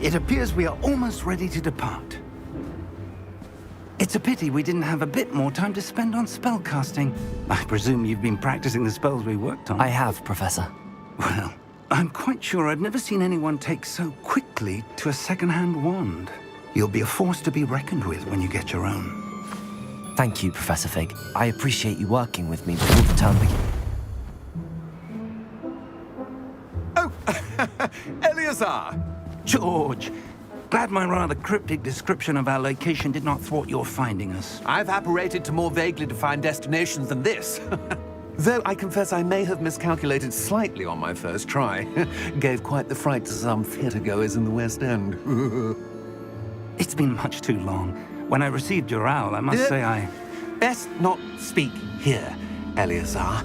It appears we are almost ready to depart. It's a pity we didn't have a bit more time to spend on spellcasting. I presume you've been practicing the spells we worked on. I have, Professor. Well, I'm quite sure I've never seen anyone take so quickly to a second-hand wand. You'll be a force to be reckoned with when you get your own. Thank you, Professor Fig. I appreciate you working with me before the term begins. Oh, Eleazar! George, glad my rather cryptic description of our location did not thwart your finding us. I've apparated to more vaguely defined destinations than this. Though I confess I may have miscalculated slightly on my first try. Gave quite the fright to some theatre-goers in the West End. It's been much too long. When I received your owl, I must say I... Best not speak here, Eleazar.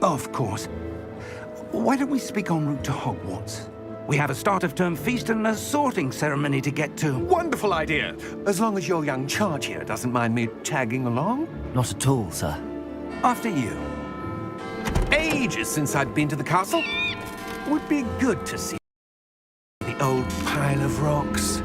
Of course. Why don't we speak en route to Hogwarts? We have a start-of-term feast and a sorting ceremony to get to. Wonderful idea! As long as your young charge here doesn't mind me tagging along. Not at all, sir. After you. Ages since I'd been to the castle. Would be good to see the old pile of rocks.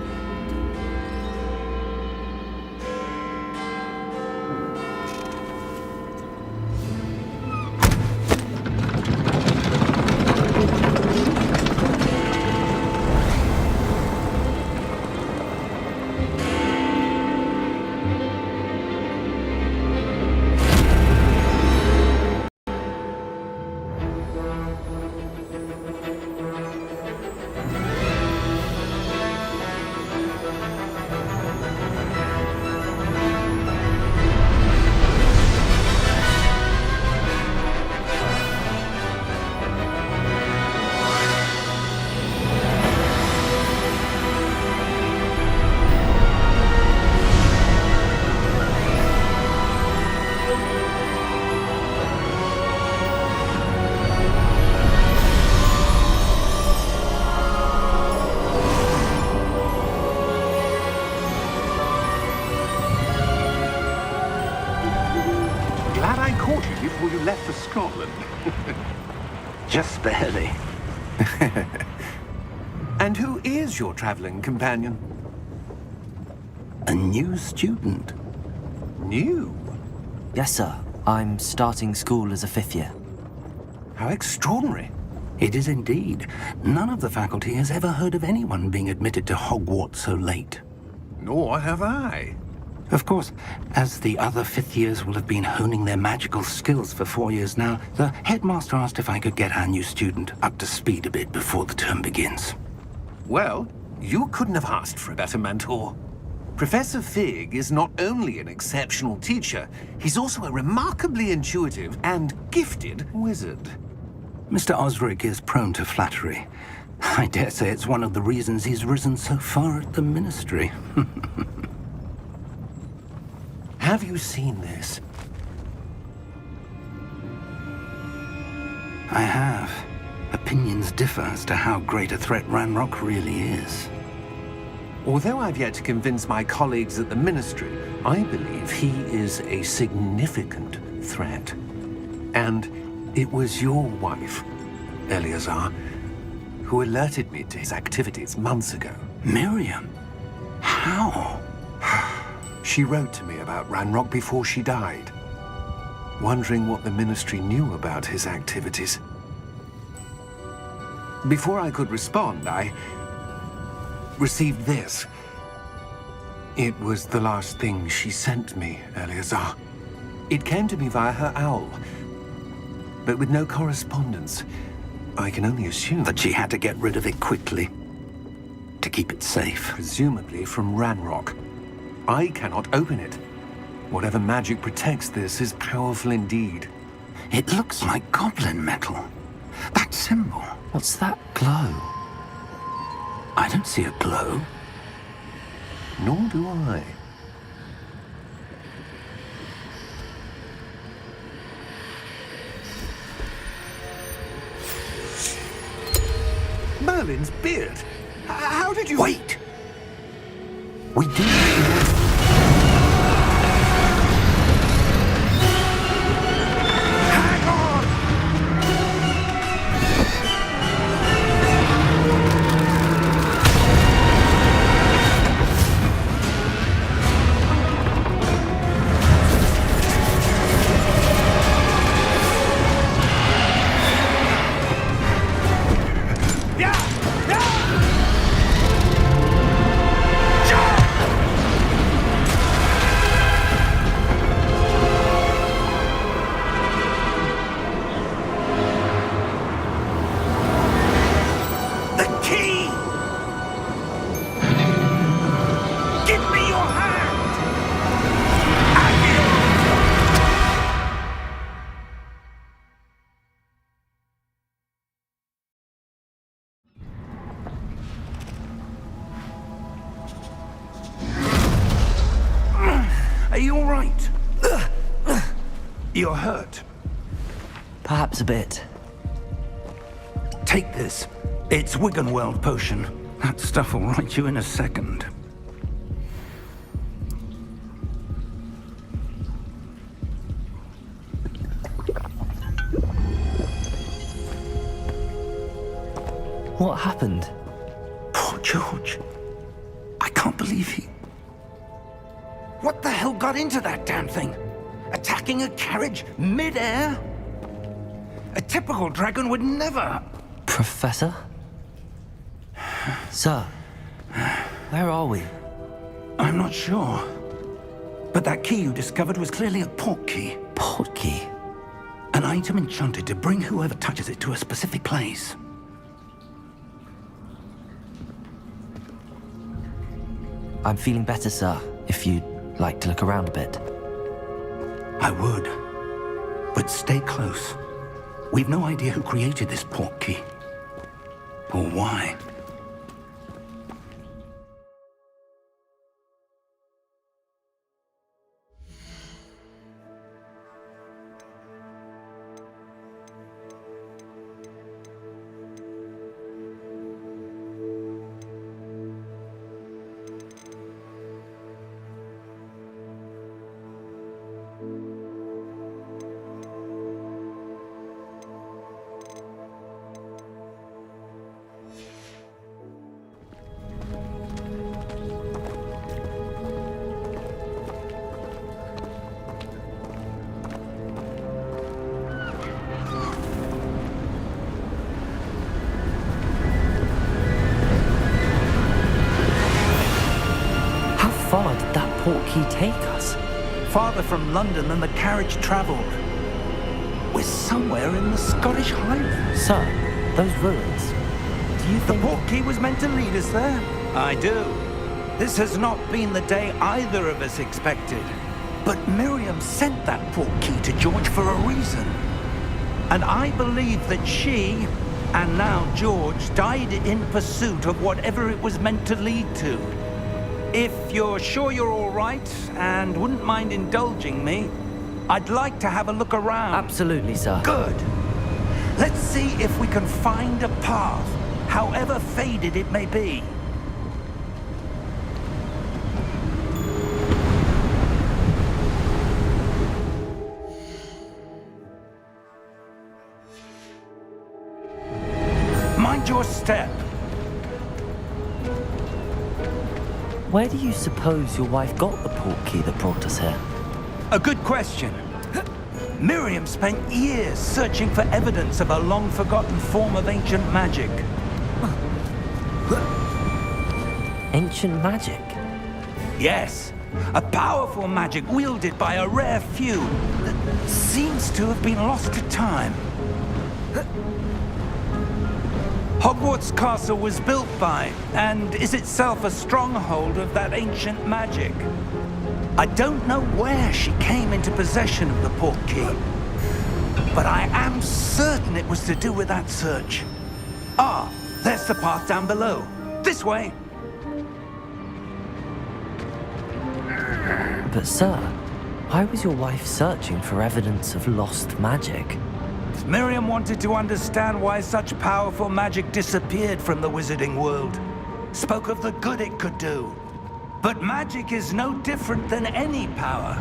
Glad I caught you before you left for Scotland. Just barely. And who is your traveling companion? A new student. New? Yes, sir. I'm starting school as a 5th year. How extraordinary. It is indeed. None of the faculty has ever heard of anyone being admitted to Hogwarts so late. Nor have I. Of course, as the other 5th years will have been honing their magical skills for 4 years now, the headmaster asked if I could get our new student up to speed a bit before the term begins. Well, you couldn't have asked for a better mentor. Professor Fig is not only an exceptional teacher, he's also a remarkably intuitive and gifted wizard. Mr. Osric is prone to flattery. I dare say it's one of the reasons he's risen so far at the ministry. Have you seen this? I have. Opinions differ as to how great a threat Ranrock really is. Although I've yet to convince my colleagues at the Ministry, I believe he is a significant threat. And it was your wife, Eleazar, who alerted me to his activities months ago. Miriam? How? She wrote to me about Ranrock before she died, wondering what the Ministry knew about his activities. Before I could respond, I received this. It was the last thing she sent me, Eleazar. It came to me via her owl, but with no correspondence. I can only assume That she had to get rid of it quickly, to keep it safe. presumably from Ranrock. I cannot open it. Whatever magic protects this is powerful indeed. It looks like goblin metal. That symbol. What's that glow? I don't see a glow. Nor do I. Merlin's beard. How did you... Wait! We do. Hang on! Are you all right? You're hurt. Perhaps a bit. Take this. It's Wiggenweld potion. That stuff will right you in a second. What happened? Poor George. I can't believe he... What the hell got into that damn thing? Attacking a carriage mid-air? A typical dragon would never... Professor? Sir, where are we? I'm not sure. But that key you discovered was clearly a port key. Port key? An item enchanted to bring whoever touches it to a specific place. I'm feeling better, sir, if you'd like to look around a bit. I would. But stay close. We've no idea who created this port key. Or why. How far did that port key take us? Farther from London than the carriage travelled. We're somewhere in the Scottish Highlands. Sir, those ruins. Do you The think... port key was meant to lead us there? I do. This has not been the day either of us expected. But Miriam sent that port key to George for a reason. And I believe that she, and now George, died in pursuit of whatever it was meant to lead to. If you're sure you're all right and wouldn't mind indulging me, I'd like to have a look around. Absolutely, sir. Good. Let's see if we can find a path, however faded it may be. Mind your step. Where do you suppose your wife got the port key that brought us here? A good question. Miriam spent years searching for evidence of a long-forgotten form of ancient magic. Ancient magic? Yes, a powerful magic wielded by a rare few that seems to have been lost to time. Hogwarts Castle was built by, and is itself a stronghold of that ancient magic. I don't know where she came into possession of the port key, but I am certain it was to do with that search. Ah, there's the path down below. This way. But sir, why was your wife searching for evidence of lost magic? Miriam wanted to understand why such powerful magic disappeared from the wizarding world. Spoke of the good it could do. But magic is no different than any power.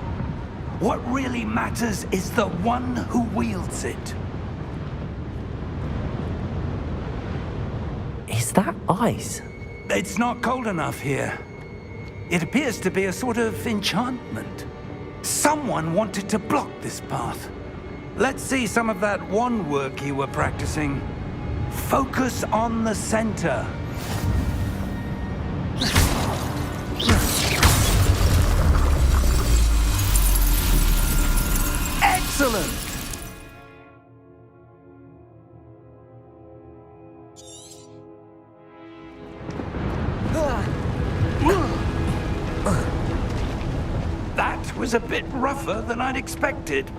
What really matters is the one who wields it. Is that ice? It's not cold enough here. It appears to be a sort of enchantment. Someone wanted to block this path. Let's see some of that wand work you were practicing. Focus on the center. Excellent! That was a bit rougher than I'd expected.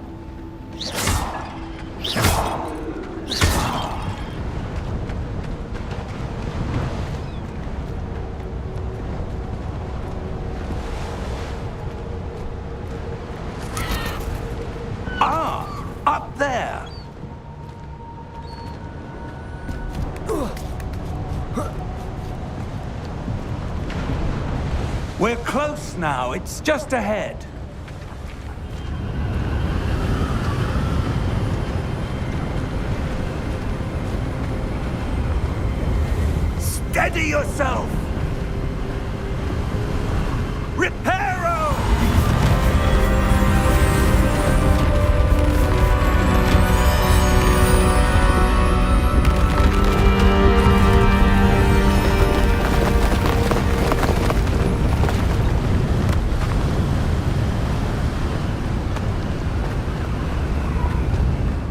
We're close now. It's just ahead. Steady yourself! Reparo!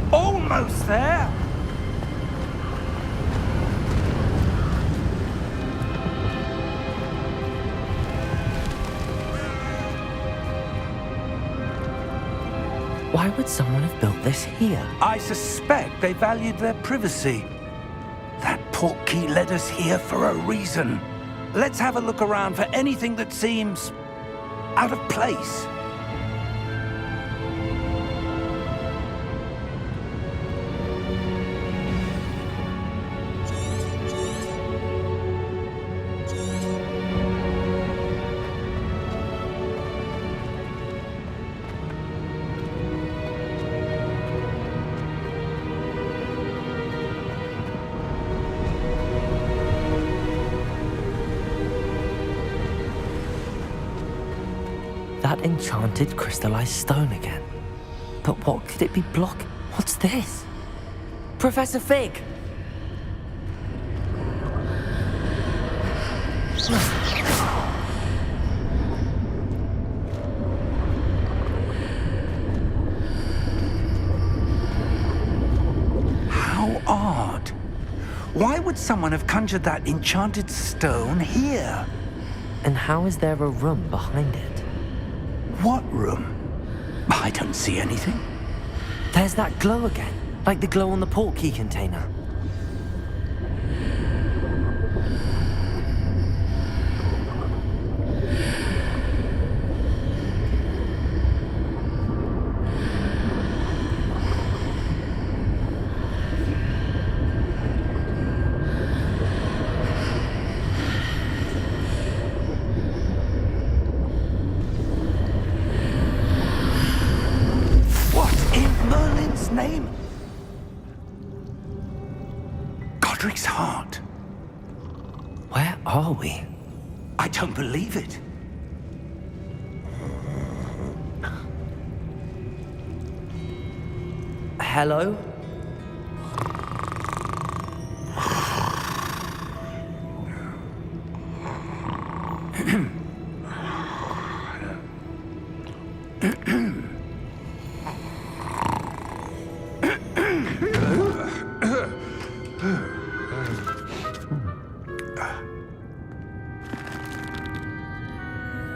Almost there! Why would someone have built this here? I suspect they valued their privacy. That portkey led us here for a reason. Let's have a look around for anything that seems out of place. That enchanted crystallized stone again. But what could it be blocking? What's this? Professor Fig! How odd. Why would someone have conjured that enchanted stone here? And how is there a room behind it? What room? I don't see anything. There's that glow again, like the glow on the portkey container. Name? Godric's heart. Where are we? I don't believe it. Hello?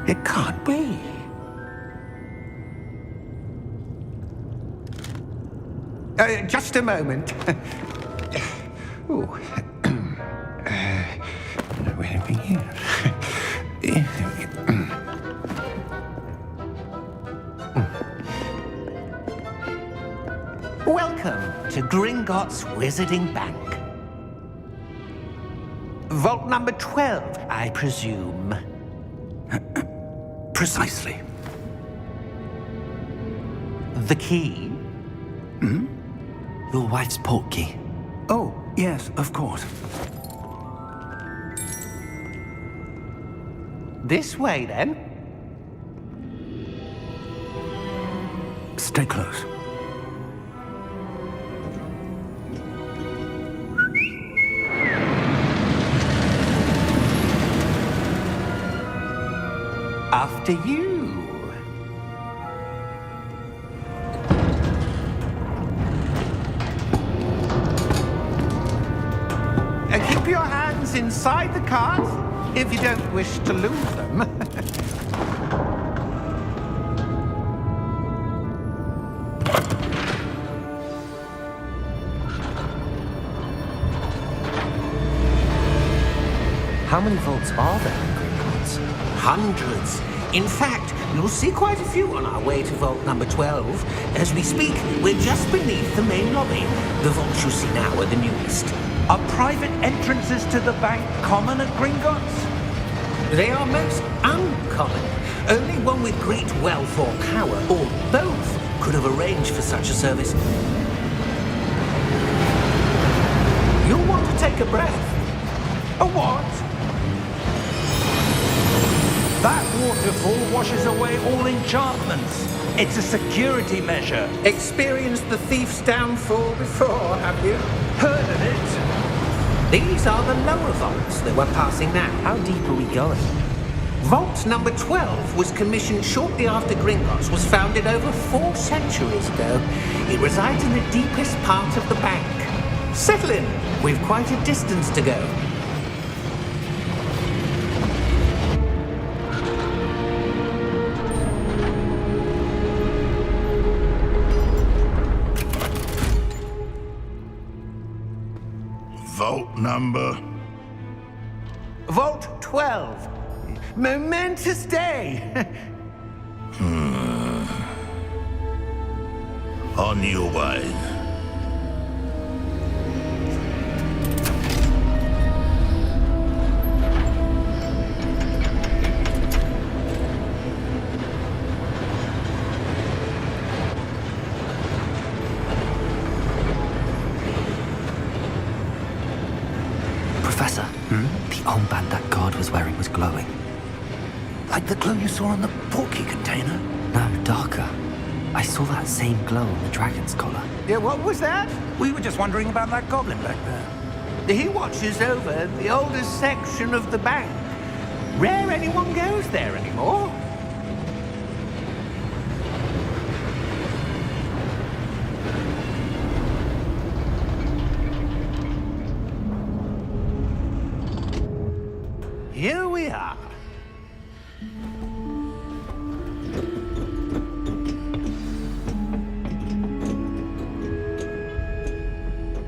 It can't be. Just a moment. Oh. Where are we here? Welcome to Gringotts Wizarding Bank. Vault number 12, I presume. Precisely. The key? Your wife's portkey. Oh, yes, of course. This way, then. Stay close. After you. Keep your hands inside the cart if you don't wish to lose them. How many vaults are there in Gringotts? Hundreds. In fact, you'll see quite a few on our way to vault number 12. As we speak, we're just beneath the main lobby. The vaults you see now are the newest. Are private entrances to the bank common at Gringotts? They are most uncommon. Only one with great wealth or power, or both, could have arranged for such a service. You'll want to take a breath. A what? That waterfall washes away all enchantments. It's a security measure. Experienced the thief's downfall before, have you? Heard of it? These are the lower vaults that we're passing now. How deep are we going? Vault number 12 was commissioned shortly after Gringotts was founded over 4 centuries ago. It resides in the deepest part of the bank. Settle in. We've quite a distance to go. Vault number? Vault 12. Momentous day. On your way. Professor, the armband that guard was wearing was glowing. Like the glow you saw on the portkey container? No, darker. I saw that same glow on the dragon's collar. Yeah, what was that? We were just wondering about that goblin back there. He watches over the oldest section of the bank. Rare anyone goes there anymore. Here we are.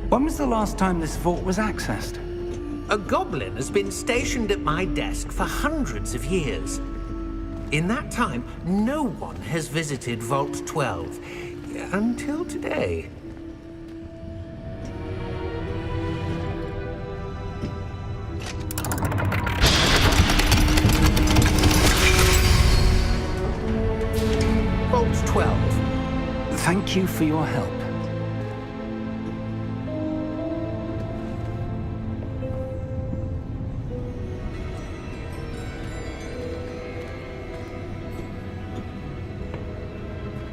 When was the last time this vault was accessed? A goblin has been stationed at my desk for hundreds of years. In that time, no one has visited Vault 12 until today. Vault 12. Thank you for your help.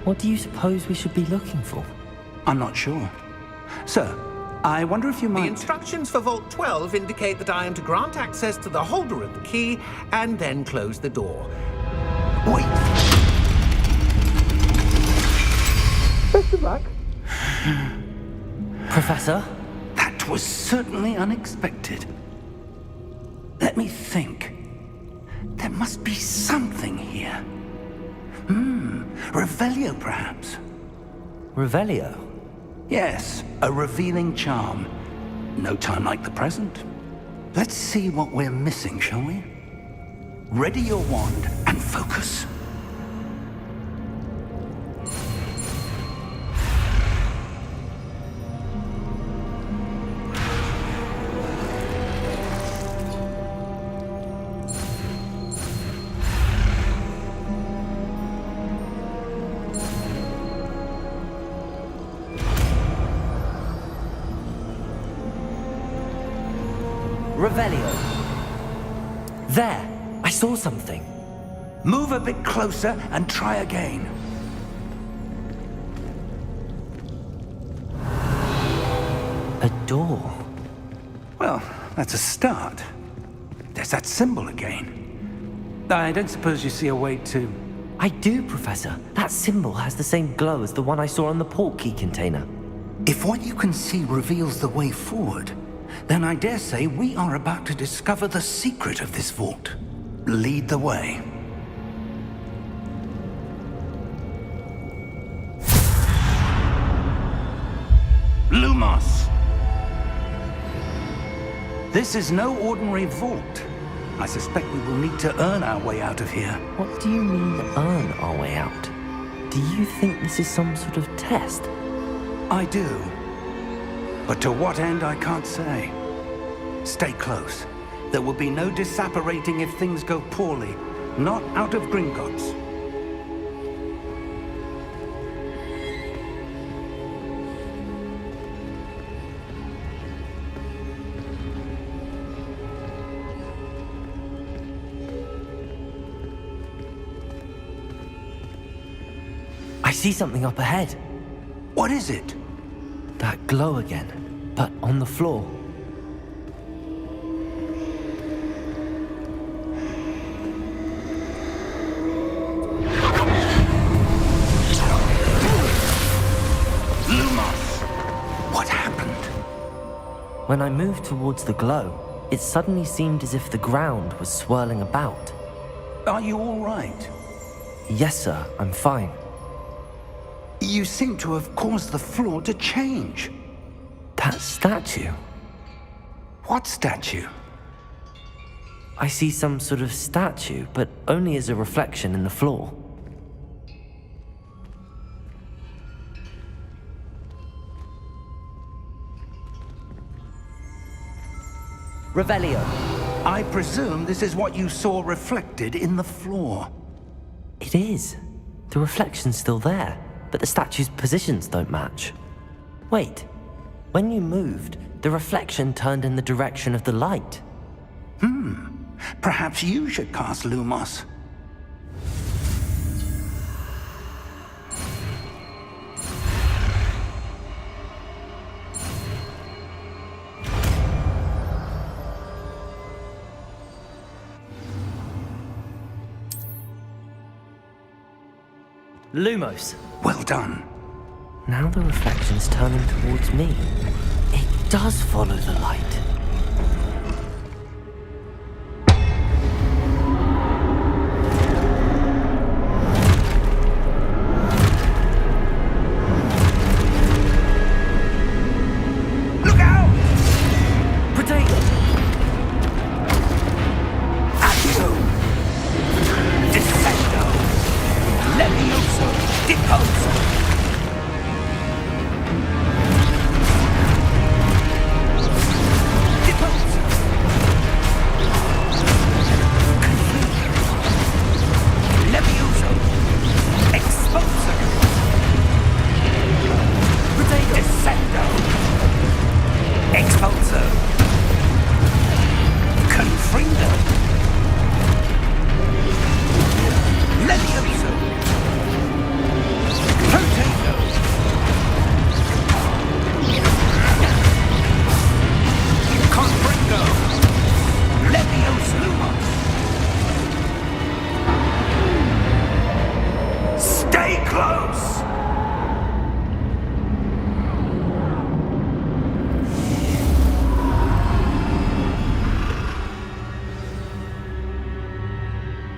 What do you suppose we should be looking for? I'm not sure. Sir, I wonder if you The might... instructions for Vault 12 indicate that I am to grant access to the holder of the key and then close the door. Wait! Best of luck. Professor? That was certainly unexpected. Let me think. There must be something here. Revelio, perhaps? Revelio? Yes, a revealing charm. No time like the present. Let's see what we're missing, shall we? Ready your wand and focus. Revelio. There! I saw something. Move a bit closer and try again. A door. Well, that's a start. There's that symbol again. I don't suppose you see a way to... I do, Professor. That symbol has the same glow as the one I saw on the portkey container. If what you can see reveals the way forward, then I dare say we are about to discover the secret of this vault. Lead the way. Lumos! This is no ordinary vault. I suspect we will need to earn our way out of here. What do you mean, earn our way out? Do you think this is some sort of test? I do. But to what end, I can't say. Stay close. There will be no disapparating if things go poorly. Not out of Gringotts. I see something up ahead. What is it? That glow again, but on the floor. What happened? When I moved towards the glow, it suddenly seemed as if the ground was swirling about. Are you all right? Yes, sir, I'm fine. You seem to have caused the floor to change. That statue. What statue? I see some sort of statue, but only as a reflection in the floor. Revelio. I presume this is what you saw reflected in the floor. It is. The reflection's still there, but the statue's positions don't match. Wait. When you moved, the reflection turned in the direction of the light. Perhaps you should cast Lumos. Lumos. Well done. Now the reflection's turning towards me. It does follow the light. Look out! Potato! Accio! Descendo! Levioso! Deposo!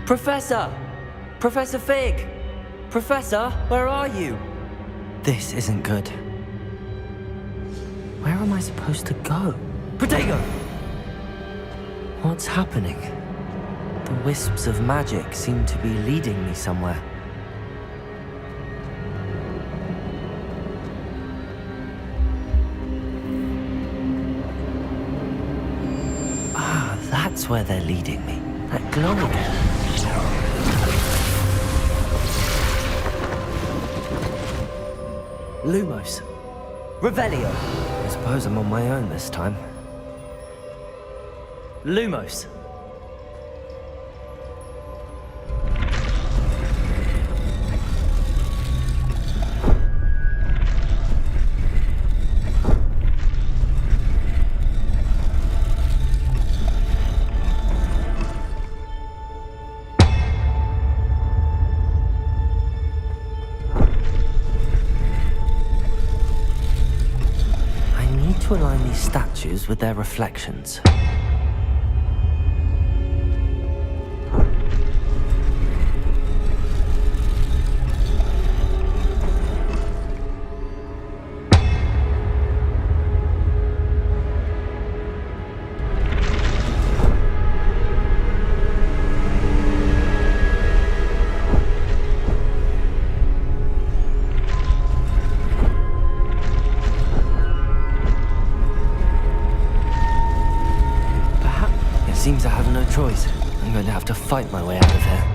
Professor! Professor Fig! Professor, where are you? This isn't good. Where am I supposed to go? Potato! What's happening? The wisps of magic seem to be leading me somewhere. Ah, that's where they're leading me. That glow again. Lumos. Revelio. I suppose I'm on my own this time. Lumos. To align these statues with their reflections. choice. I'm going to have to fight my way out of here.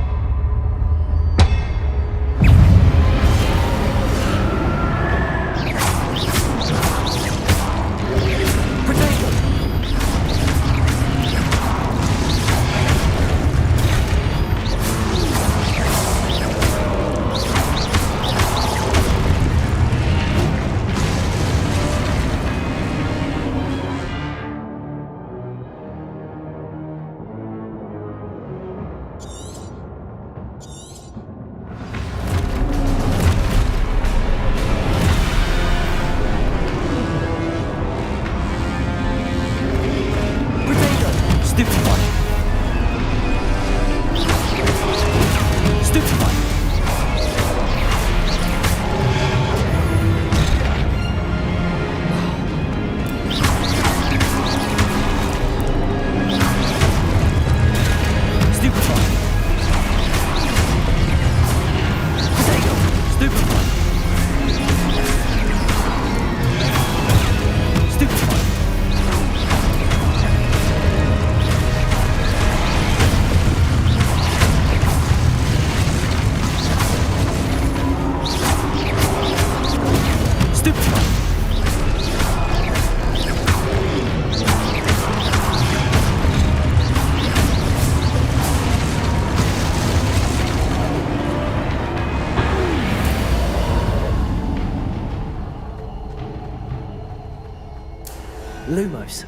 Lumos.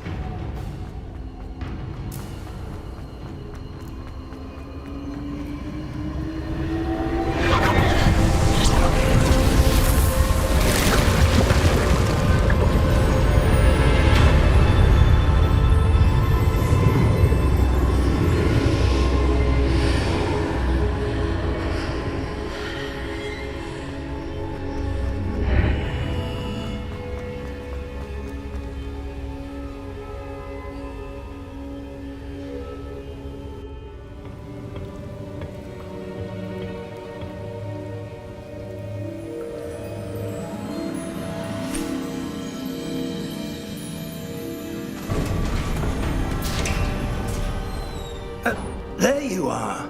There you are.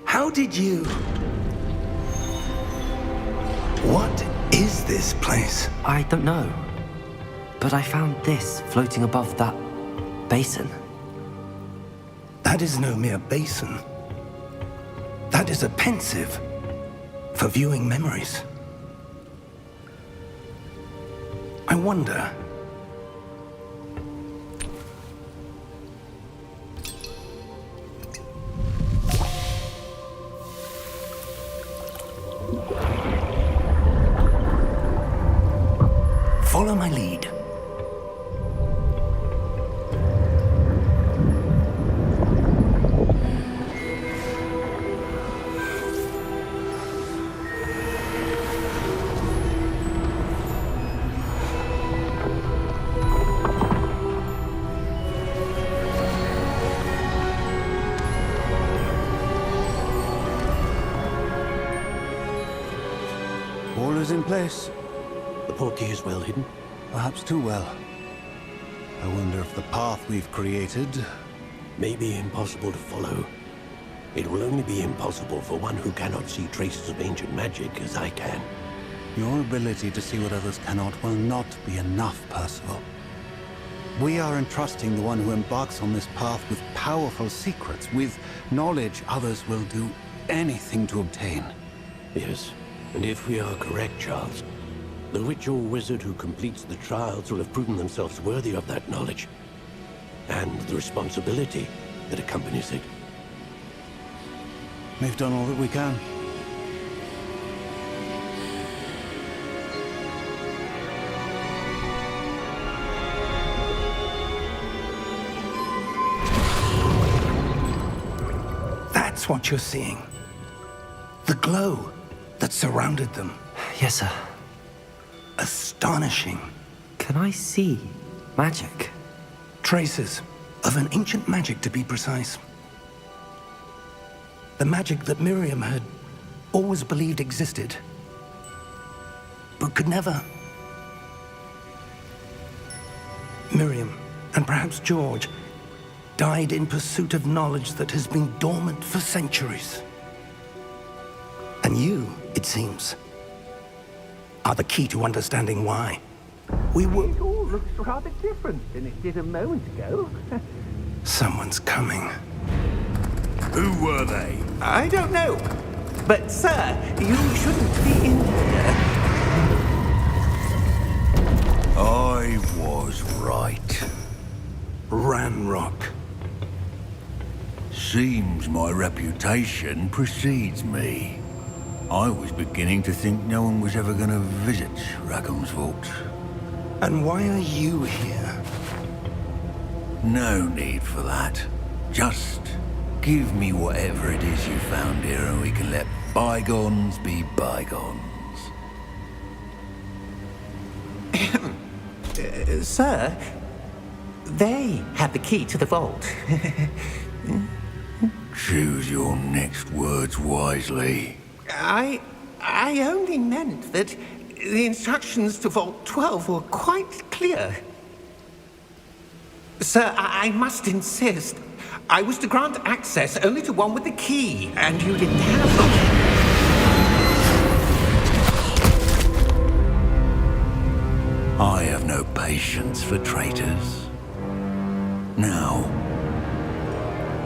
How did you... What is this place? I don't know. But I found this floating above that basin. That is no mere basin. That is a pensive for viewing memories. I wonder... Follow my lead. All is in place. The portkey is well hidden. Perhaps too well. I wonder if the path we've created... May be impossible to follow. It will only be impossible for one who cannot see traces of ancient magic as I can. Your ability to see what others cannot will not be enough, Percival. We are entrusting the one who embarks on this path with powerful secrets, with knowledge others will do anything to obtain. Yes, and if we are correct, Charles, the witch or wizard who completes the trials will have proven themselves worthy of that knowledge, and the responsibility that accompanies it. We've done all that we can. That's what you're seeing. The glow that surrounded them. Yes, sir. Astonishing. Can I see magic? Traces of an ancient magic, to be precise. The magic that Miriam had always believed existed, but could never. Miriam, and perhaps George, died in pursuit of knowledge that has been dormant for centuries. And you, it seems, are the key to understanding why. We were... It all looks rather different than it did a moment ago. Someone's coming. Who were they? I don't know. But, sir, you shouldn't be in here. I was right. Ranrock. Seems my reputation precedes me. I was beginning to think no one was ever going to visit Rackham's vault. And why are you here? No need for that. Just give me whatever it is you found here and we can let bygones be bygones. Sir, they had the key to the vault. Choose your next words wisely. I only meant that the instructions to Vault 12 were quite clear. Sir, I must insist. I was to grant access only to one with the key, and you didn't have them. I have no patience for traitors. Now,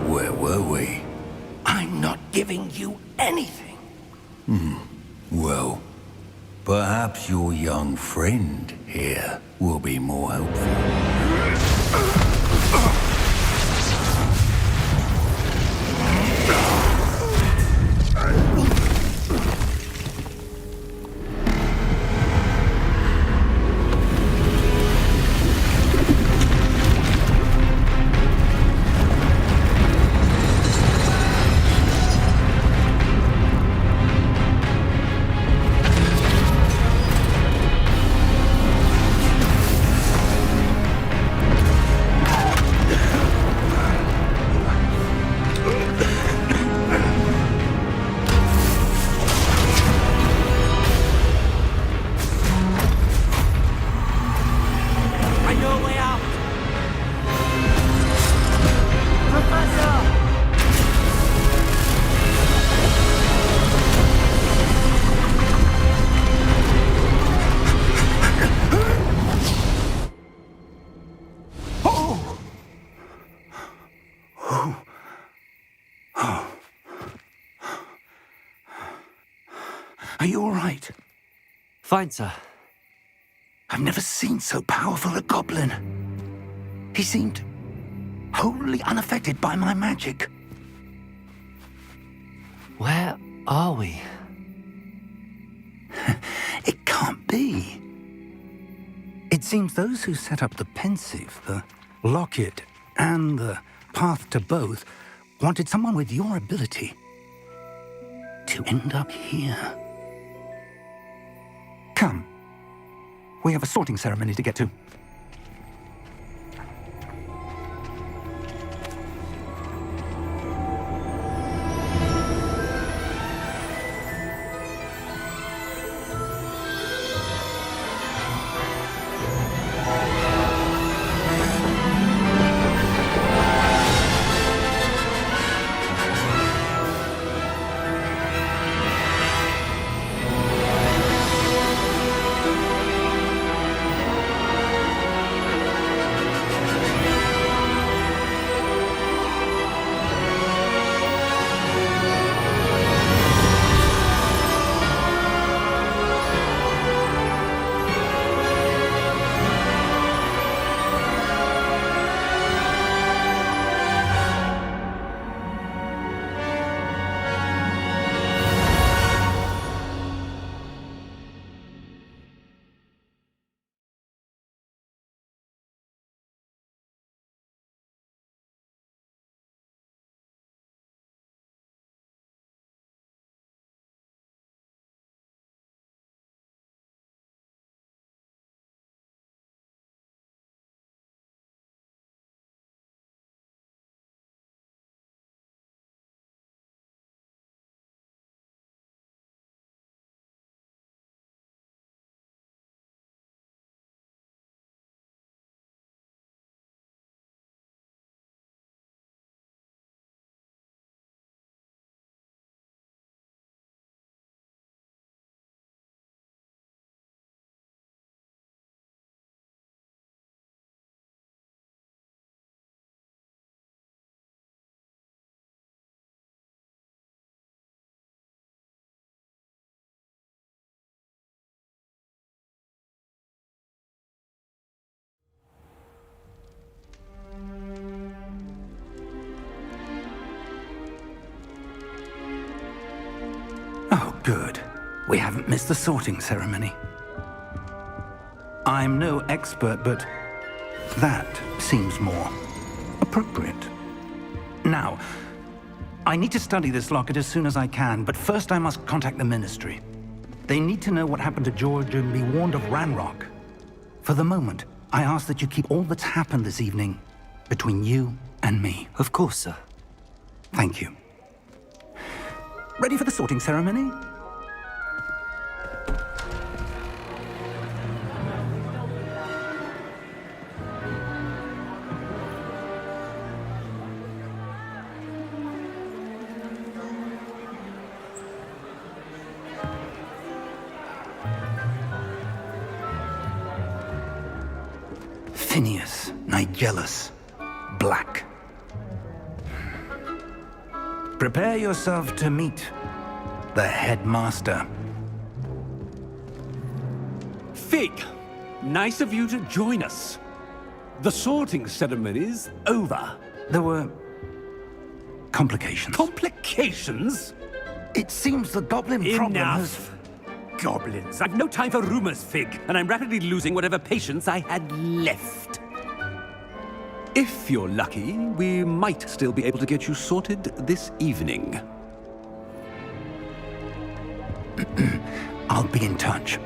where were we? I'm not giving you anything. Well, perhaps your young friend here will be more helpful. Are you all right? Fine, sir. I've never seen so powerful a goblin. He seemed wholly unaffected by my magic. Where are we? It can't be. It seems those who set up the pensive, the locket, and the path to both wanted someone with your ability to end up here. Come. We have a sorting ceremony to get to. We haven't missed the sorting ceremony. I'm no expert, but that seems more appropriate. Now, I need to study this locket as soon as I can, but first I must contact the Ministry. They need to know what happened to George and be warned of Ranrock. For the moment, I ask that you keep all that's happened this evening between you and me. Of course, sir. Thank you. Ready for the sorting ceremony? Phineas, Nigellus, Black. Prepare yourself to meet the headmaster. Fig, nice of you to join us. The sorting ceremony's over. There were complications. Complications? It seems the goblin problem has... Enough! Goblins. I've no time for rumors, Fig, and I'm rapidly losing whatever patience I had left. If you're lucky, we might still be able to get you sorted this evening. I'll be in touch.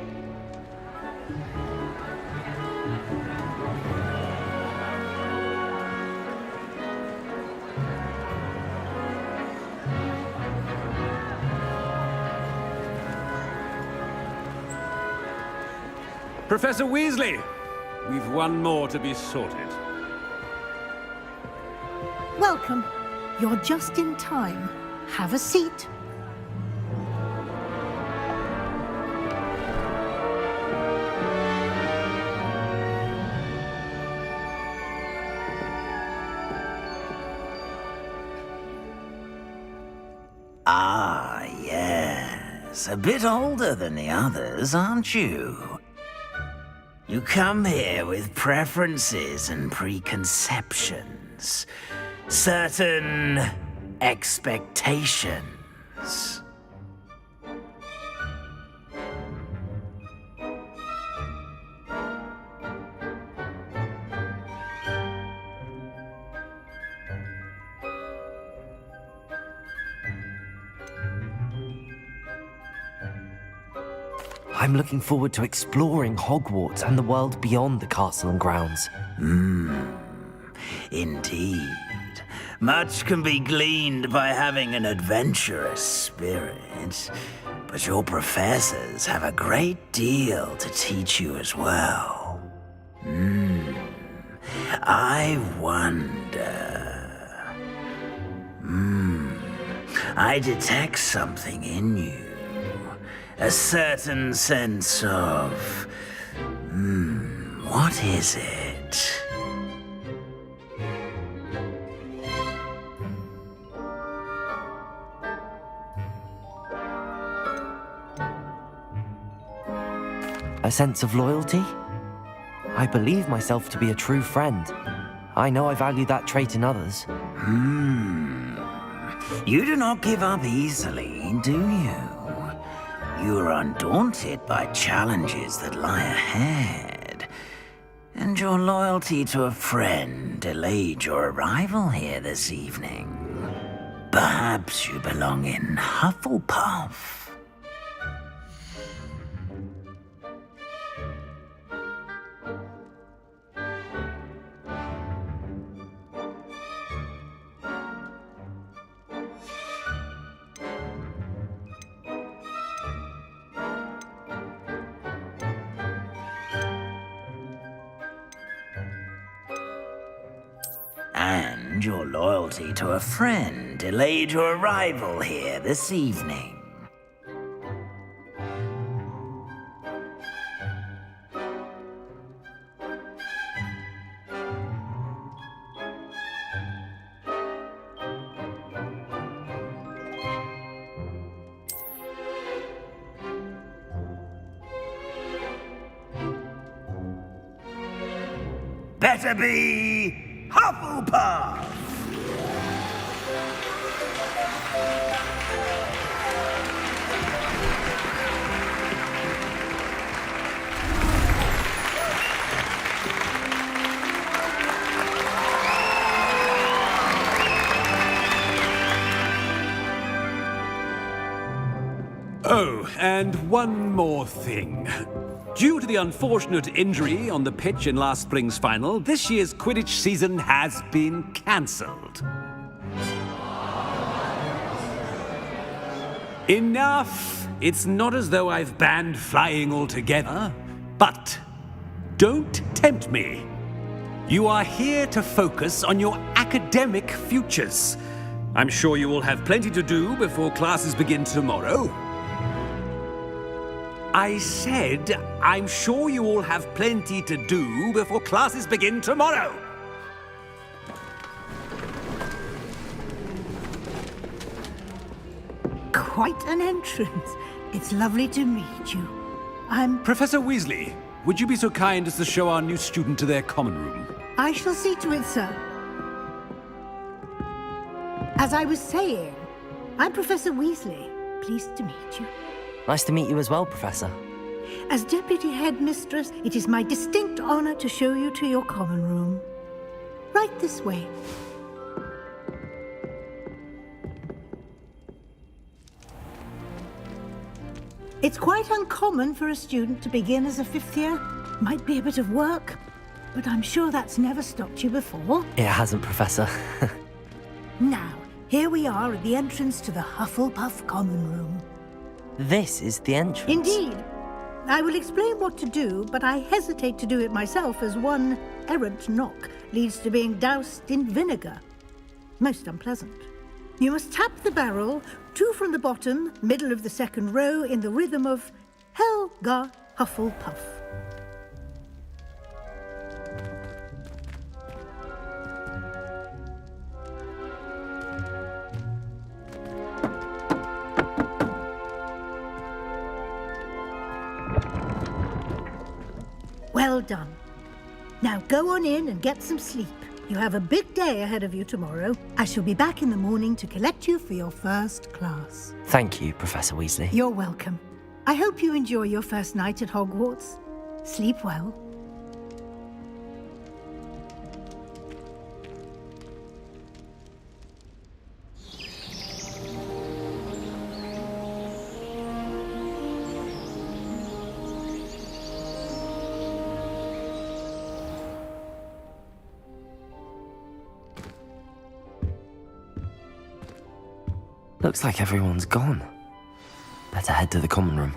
Professor Weasley, we've one more to be sorted. Welcome. You're just in time. Have a seat. Ah, yes. A bit older than the others, aren't you? You come here with preferences and preconceptions. Certain expectations. I'm looking forward to exploring Hogwarts and the world beyond the castle and grounds. Indeed. Much can be gleaned by having an adventurous spirit, but your professors have a great deal to teach you as well. I wonder... I detect something in you. A certain sense of... what is it? A sense of loyalty? I believe myself to be a true friend. I know I value that trait in others. You do not give up easily, do you? You are undaunted by challenges that lie ahead. And your loyalty to a friend delayed your arrival here this evening. Perhaps you belong in Hufflepuff. And your loyalty to a friend delayed your arrival here this evening. Better be Hufflepuff! And one more thing. Due to the unfortunate injury on the pitch in last spring's final, this year's Quidditch season has been cancelled. Enough! It's not as though I've banned flying altogether, but don't tempt me. You are here to focus on your academic futures. I'm sure you will have plenty to do before classes begin tomorrow. I said, I'm sure you all have plenty to do before classes begin tomorrow. Quite an entrance. It's lovely to meet you. I'm... Professor Weasley, would you be so kind as to show our new student to their common room? I shall see to it, sir. As I was saying, I'm Professor Weasley. Pleased to meet you. Nice to meet you as well, Professor. As Deputy Headmistress, it is my distinct honor to show you to your common room. Right this way. It's quite uncommon for a student to begin as a fifth year. Might be a bit of work, but I'm sure that's never stopped you before. It hasn't, Professor. Now, here we are at the entrance to the Hufflepuff common room. This is the entrance. Indeed. I will explain what to do, but I hesitate to do it myself as one errant knock leads to being doused in vinegar. Most unpleasant. You must tap the barrel, 2 from the bottom, middle of the second row, in the rhythm of Helga Hufflepuff. Well done. Now go on in and get some sleep. You have a big day ahead of you tomorrow. I shall be back in the morning to collect you for your first class. Thank you, Professor Weasley. You're welcome. I hope you enjoy your first night at Hogwarts. Sleep well. Looks like everyone's gone. Better head to the common room.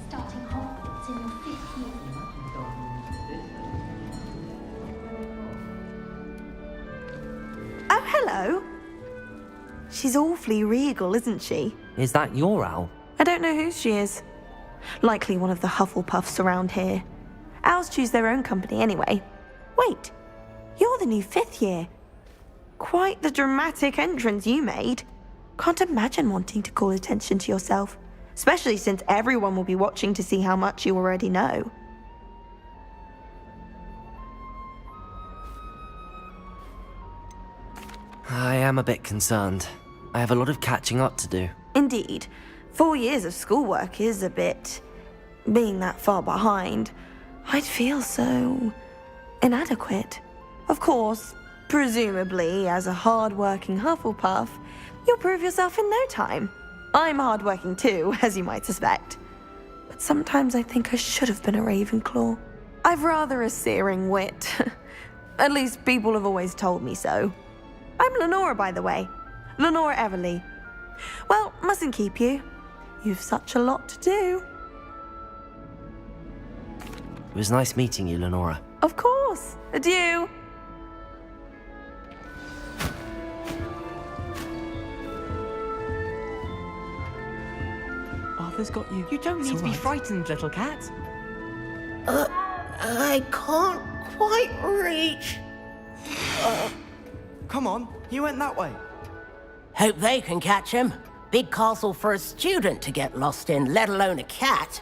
Starting Hogwarts in your 5th year. Oh, hello. She's awfully regal, isn't she? Is that your owl? I don't know who she is. Likely one of the Hufflepuffs around here. Owls choose their own company anyway. Wait, you're the new 5th year. Quite the dramatic entrance you made. Can't imagine wanting to call attention to yourself, especially since everyone will be watching to see how much you already know. I am a bit concerned. I have a lot of catching up to do. Indeed. 4 years of schoolwork is a bit... being that far behind, I'd feel so... inadequate. Of course, presumably, as a hard-working Hufflepuff, you'll prove yourself in no time. I'm hard-working too, as you might suspect. But sometimes I think I should have been a Ravenclaw. I've rather a searing wit. At least people have always told me so. I'm Lenora, by the way. Lenora Everly. Well, mustn't keep you. You've such a lot to do. It was nice meeting you, Lenora. Of course. Adieu. Arthur's got you. You don't need to be frightened, little cat. I can't quite reach. Come on, you went that way. Hope they can catch him. Big castle for a student to get lost in, let alone a cat.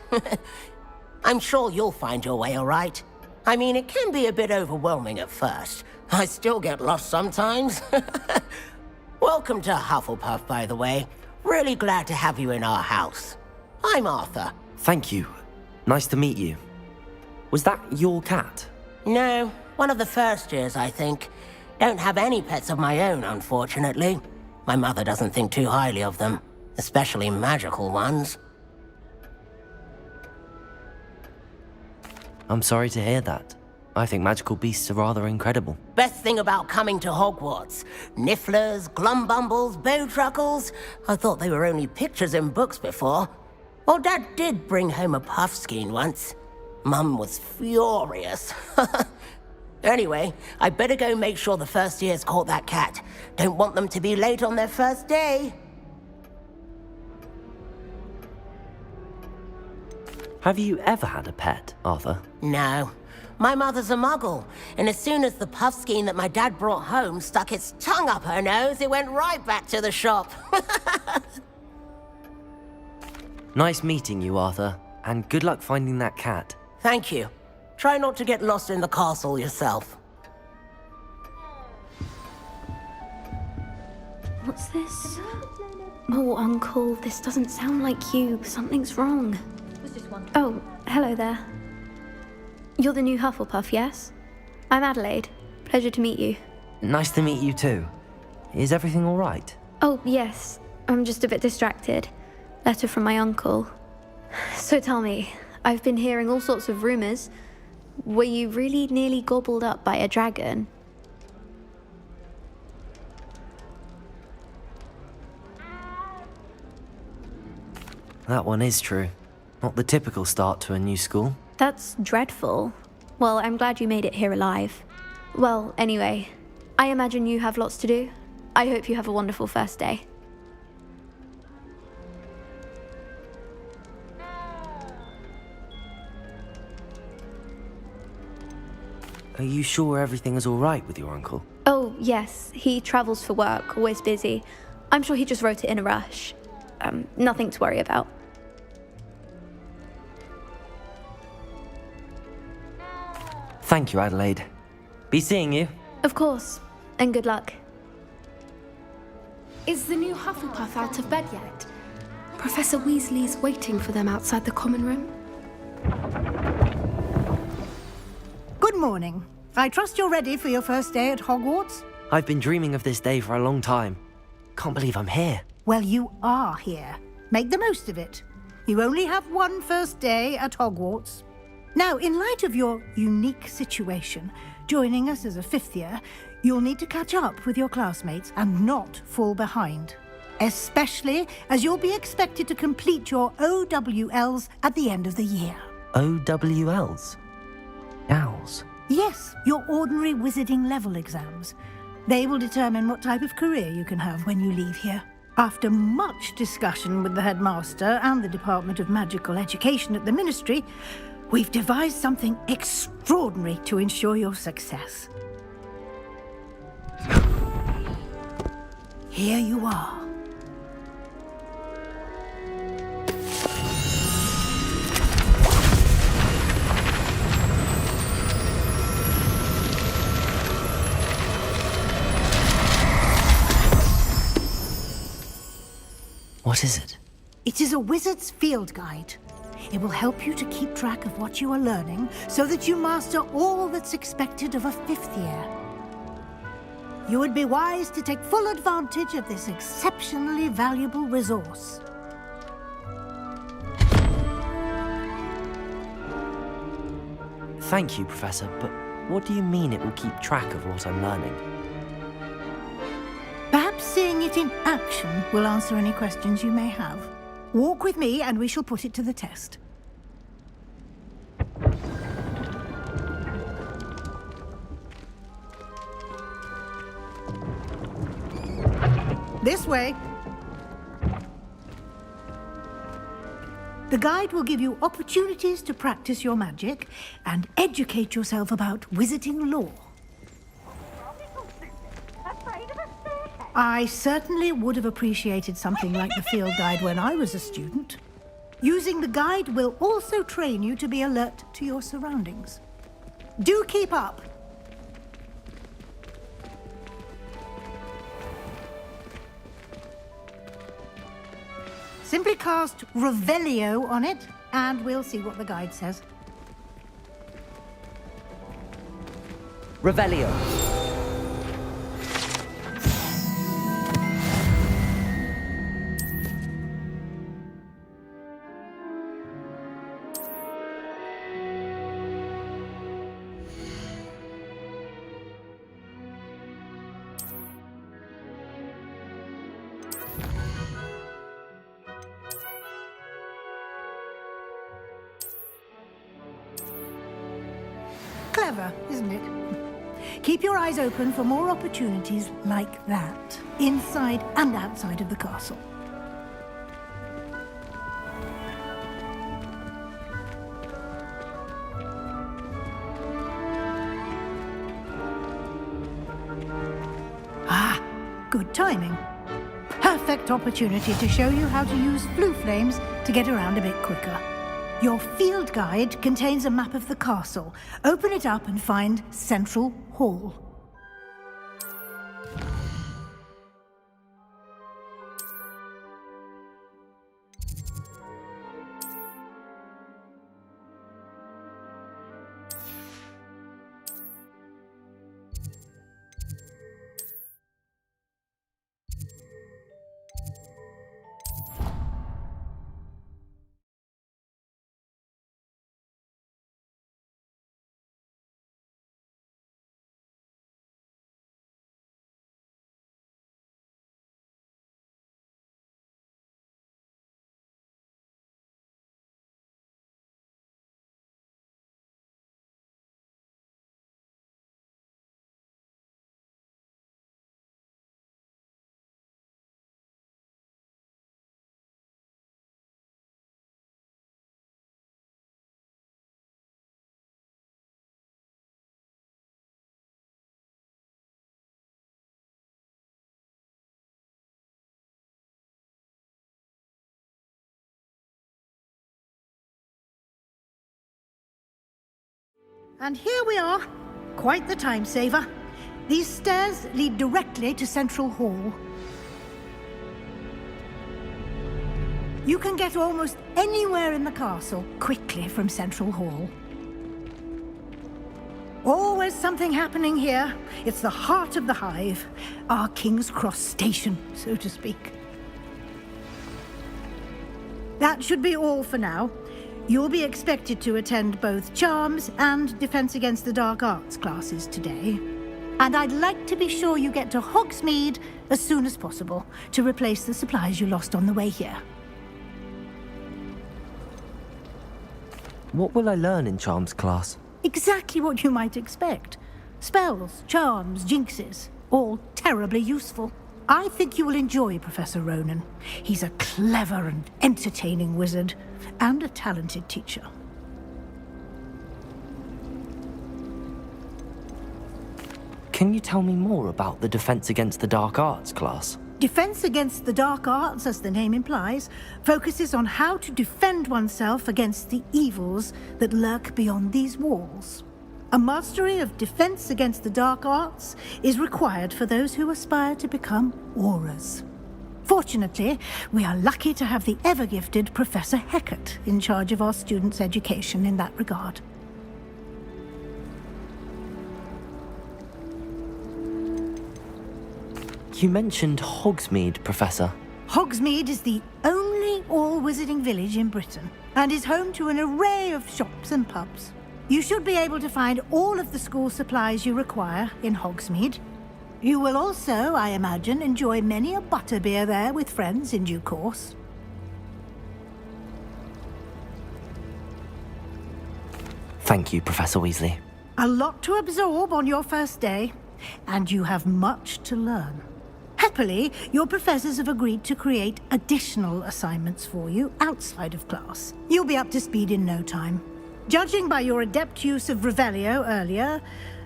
I'm sure you'll find your way all right. I mean, it can be a bit overwhelming at first. I still get lost sometimes. Welcome to Hufflepuff, by the way. Really glad to have you in our house. I'm Arthur. Thank you. Nice to meet you. Was that your cat? No, one of the first years, I think. Don't have any pets of my own, unfortunately. My mother doesn't think too highly of them, especially magical ones. I'm sorry to hear that. I think magical beasts are rather incredible. Best thing about coming to Hogwarts. Nifflers, Glumbumbles, Bowtruckles. I thought they were only pictures in books before. Well, Dad did bring home a Puffskein once. Mum was furious. Anyway, I better go make sure the first years caught that cat. Don't want them to be late on their first day. Have you ever had a pet, Arthur? No. My mother's a muggle, and as soon as the Puffskein that my dad brought home stuck its tongue up her nose, it went right back to the shop. Nice meeting you, Arthur, and good luck finding that cat. Thank you. Try not to get lost in the castle yourself. What's this? Oh, Uncle, this doesn't sound like you. Something's wrong. Oh, hello there. You're the new Hufflepuff, yes? I'm Adelaide. Pleasure to meet you. Nice to meet you too. Is everything all right? Oh, yes. I'm just a bit distracted. Letter from my uncle. So tell me, I've been hearing all sorts of rumors. Were you really nearly gobbled up by a dragon? That one is true. Not the typical start to a new school. That's dreadful. Well, I'm glad you made it here alive. Well, anyway, I imagine you have lots to do. I hope you have a wonderful first day. Are you sure everything is all right with your uncle? Oh, yes. He travels for work, always busy. I'm sure he just wrote it in a rush. Nothing to worry about. Thank you, Adelaide. Be seeing you. Of course. And good luck. Is the new Hufflepuff out of bed yet? Professor Weasley's waiting for them outside the common room. Good morning. I trust you're ready for your first day at Hogwarts? I've been dreaming of this day for a long time. Can't believe I'm here. Well, you are here. Make the most of it. You only have one first day at Hogwarts. Now, in light of your unique situation, joining us as a fifth year, you'll need to catch up with your classmates and not fall behind. Especially as you'll be expected to complete your OWLs at the end of the year. OWLs? Owls? Yes, your ordinary wizarding level exams. They will determine what type of career you can have when you leave here. After much discussion with the headmaster and the Department of Magical Education at the Ministry, we've devised something extraordinary to ensure your success. Here you are. What is it? It is a wizard's field guide. It will help you to keep track of what you are learning so that you master all that's expected of a fifth year. You would be wise to take full advantage of this exceptionally valuable resource. Thank you, Professor, but what do you mean it will keep track of what I'm learning? Perhaps seeing it in action will answer any questions you may have. Walk with me and we shall put it to the test. This way. The guide will give you opportunities to practice your magic and educate yourself about wizarding lore. I certainly would have appreciated something like the field guide when I was a student. Using the guide will also train you to be alert to your surroundings. Do keep up! Simply cast Revelio on it, and we'll see what the guide says. Revelio. Clever, isn't it? Keep your eyes open for more opportunities like that, inside and outside of the castle. Ah, good timing. Perfect opportunity to show you how to use flue flames to get around a bit quicker. Your field guide contains a map of the castle. Open it up and find Central Hall. And here we are. Quite the time saver. These stairs lead directly to Central Hall. You can get almost anywhere in the castle quickly from Central Hall. Always something happening here. It's the heart of the hive. Our King's Cross station, so to speak. That should be all for now. You'll be expected to attend both Charms and Defense Against the Dark Arts classes today. And I'd like to be sure you get to Hogsmeade as soon as possible to replace the supplies you lost on the way here. What will I learn in Charms class? Exactly what you might expect. Spells, charms, jinxes, all terribly useful. I think you will enjoy Professor Ronan. He's a clever and entertaining wizard, and a talented teacher. Can you tell me more about the Defense Against the Dark Arts class? Defense Against the Dark Arts, as the name implies, focuses on how to defend oneself against the evils that lurk beyond these walls. A mastery of Defense Against the Dark Arts is required for those who aspire to become Aurors. Fortunately, we are lucky to have the ever-gifted Professor Hecat in charge of our students' education in that regard. You mentioned Hogsmeade, Professor. Hogsmeade is the only all-wizarding village in Britain, and is home to an array of shops and pubs. You should be able to find all of the school supplies you require in Hogsmeade. You will also, I imagine, enjoy many a butterbeer there with friends in due course. Thank you, Professor Weasley. A lot to absorb on your first day, and you have much to learn. Happily, your professors have agreed to create additional assignments for you outside of class. You'll be up to speed in no time. Judging by your adept use of Revelio earlier,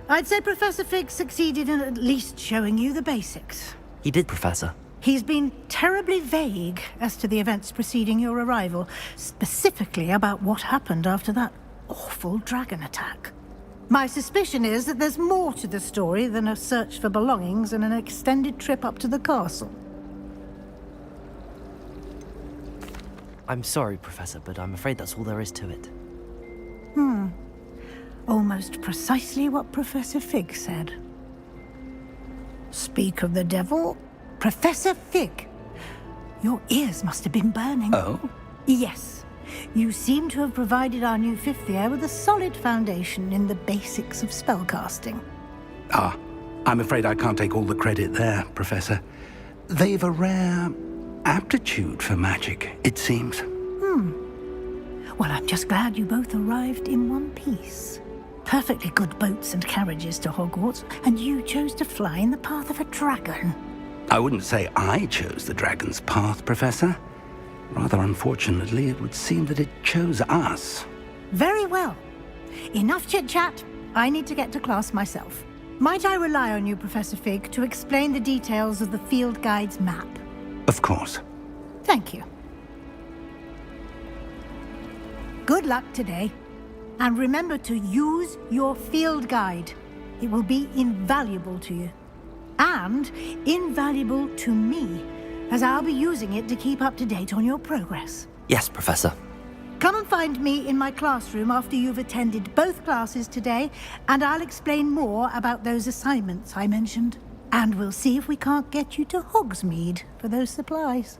I'd say Professor Fig succeeded in at least showing you the basics. He did, Professor. He's been terribly vague as to the events preceding your arrival, specifically about what happened after that awful dragon attack. My suspicion is that there's more to the story than a search for belongings and an extended trip up to the castle. I'm sorry, Professor, but I'm afraid that's all there is to it. Almost precisely what Professor Fig said. Speak of the devil, Professor Fig. Your ears must have been burning. Oh? Yes. You seem to have provided our new fifth year with a solid foundation in the basics of spellcasting. Ah, I'm afraid I can't take all the credit there, Professor. They've a rare aptitude for magic, it seems. Well, I'm just glad you both arrived in one piece. Perfectly good boats and carriages to Hogwarts, and you chose to fly in the path of a dragon. I wouldn't say I chose the dragon's path, Professor. Rather unfortunately, it would seem that it chose us. Very well. Enough chit-chat. I need to get to class myself. Might I rely on you, Professor Fig, to explain the details of the field guide's map? Of course. Thank you. Good luck today. And remember to use your field guide. It will be invaluable to you. And invaluable to me, as I'll be using it to keep up to date on your progress. Yes, Professor. Come and find me in my classroom after you've attended both classes today, and I'll explain more about those assignments I mentioned. And we'll see if we can't get you to Hogsmeade for those supplies.